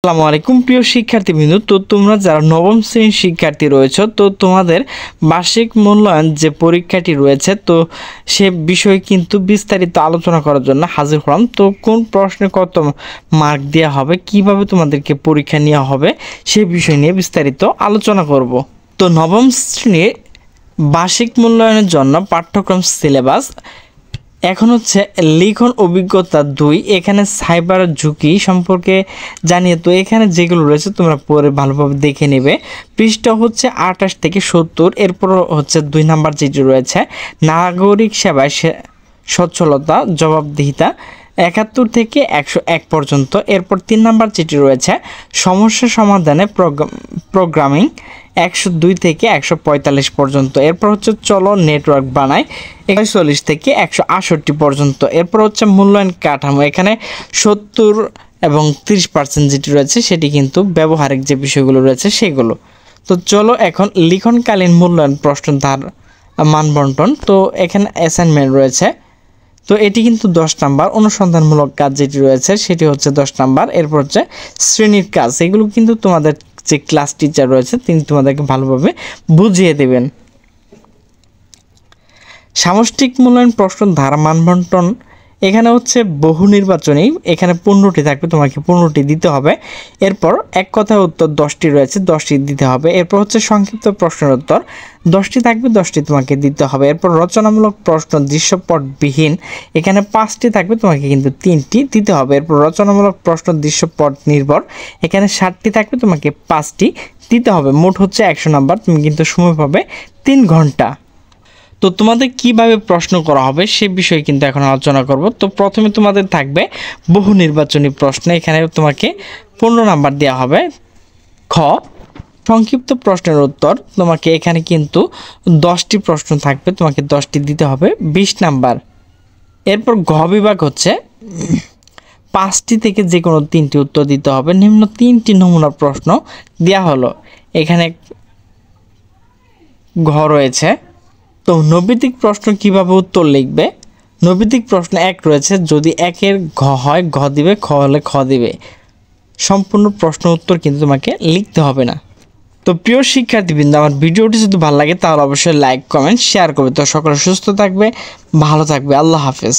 আসসালামু আলাইকুম প্রিয় শিক্ষার্থীবৃন্দ। তো তোমরা যারা নবম শ্রেণীর শিক্ষার্থী রয়েছে, তো তোমাদের বার্ষিক মূল্যায়ন যে পরীক্ষাটি রয়েছে, তো সে বিষয়ে কিন্তু বিস্তারিত আলোচনা করার জন্য হাজির হলাম। তো কোন প্রশ্নে কত মার্ক দেওয়া হবে, কিভাবে তোমাদেরকে পরীক্ষা নেওয়া হবে, সে বিষয় নিয়ে বিস্তারিত আলোচনা করব। তো নবম শ্রেণীর বার্ষিক মূল্যায়নের জন্য পাঠ্যক্রম সিলেবাস এখন হচ্ছে লিখন অভিজ্ঞতা 2। এখানে সাইবার ঝুঁকি সম্পর্কে জানিয়ে, তো এখানে যেগুলো রয়েছে তোমরা পরে ভালোভাবে দেখে নেবে। পৃষ্ঠা হচ্ছে 28 থেকে 70। এরপর হচ্ছে 2 নাম্বার যেটি রয়েছে নাগরিক সেবায় সচ্ছলতা জবাবদিহিতা 71 থেকে 101 পর্যন্ত। এরপর 3 নাম্বার যেটি রয়েছে সমস্যা সমাধানে প্রোগ্রামিং 102 থেকে 145 পর্যন্ত। এরপর হচ্ছে চলো নেটওয়ার্ক বানাই 41 থেকে 168 পর্যন্ত। এরপর হচ্ছে মূল্যায়ন কাঠামো, এখানে 70 এবং 30% যেটি রয়েছে সেটি কিন্তু ব্যবহারিক যে বিষয়গুলো রয়েছে সেগুলো। তো চলো এখন লিখনকালীন মূল্যায়ন প্রশ্নধার মানবন্টন। তো এখানে অ্যাসাইনমেন্ট রয়েছে, তো এটি কিন্তু 10 নাম্বার। অনুসন্ধানমূলক কাজ যেটি রয়েছে সেটি হচ্ছে 10 নাম্বার। এরপর হচ্ছে শ্রেণীর কাজ, এগুলো কিন্তু তোমাদের যে ক্লাস টিচার রয়েছে তিনি তোমাদেরকে ভালোভাবে বুঝিয়ে দেবেন। সামষ্টিক মূল্যায়ন প্রশ্ন ধারা মানবন্টন, এখানে হচ্ছে বহু নির্বাচনী, এখানে 15টি থাকবে, তোমাকে 15টি দিতে হবে। এরপর এক কথায় উত্তর 10টি রয়েছে, 10টি দিতে হবে। এরপর হচ্ছে সংক্ষিপ্ত প্রশ্নের উত্তর 10টি থাকবে, 10টি তোমাকে দিতে হবে। এরপর রচনামূলক প্রশ্ন দৃশ্যপটবিহীন, এখানে 5টি থাকবে, তোমাকে কিন্তু 3টি দিতে হবে। এরপর রচনামূলক প্রশ্ন দৃশ্যপট নির্ভর, এখানে 60টি থাকবে, তোমাকে 5টি দিতে হবে। মোট হচ্ছে 100 নাম্বার। তুমি কিন্তু সময় পাবে 3 ঘন্টা। তো তোমাদের কিভাবে প্রশ্ন করা হবে সে বিষয়ে কিন্তু এখন আলোচনা করব। তো প্রথমে তোমাদের থাকবে বহু নির্বাচনী প্রশ্ন, এখানে তোমাকে 15 নাম্বার দেওয়া হবে। খ সংক্ষিপ্ত প্রশ্নের উত্তর, তোমাকে এখানে কিন্তু 10টি প্রশ্ন থাকবে, তোমাকে 10টি দিতে হবে, 20 নাম্বার। এরপর ঘ বিভাগ হচ্ছে 5টি থেকে যে কোনো 3টি উত্তর দিতে হবে। নিম্ন 3টি নমুনা প্রশ্ন দেওয়া হলো, এখানে ঘ রয়েছে। তো নৈবেদিক প্রশ্ন কিভাবে উত্তর লিখবে? নৈবেদিক প্রশ্ন 1 রয়েছে, যদি 1-এর ঘ হয় ঘ দিবে, খ হলে খ দিবে। সম্পূর্ণ প্রশ্ন উত্তর কিন্তু তোমাকে লিখতে হবে না। তো প্রিয় শিক্ষার্থীবৃন্দ, আমার ভিডিওটি যদি ভালো লাগে তাহলে অবশ্যই লাইক কমেন্ট শেয়ার করবে। তো সকলে সুস্থ থাকবে, ভালো থাকবে। আল্লাহ হাফেজ।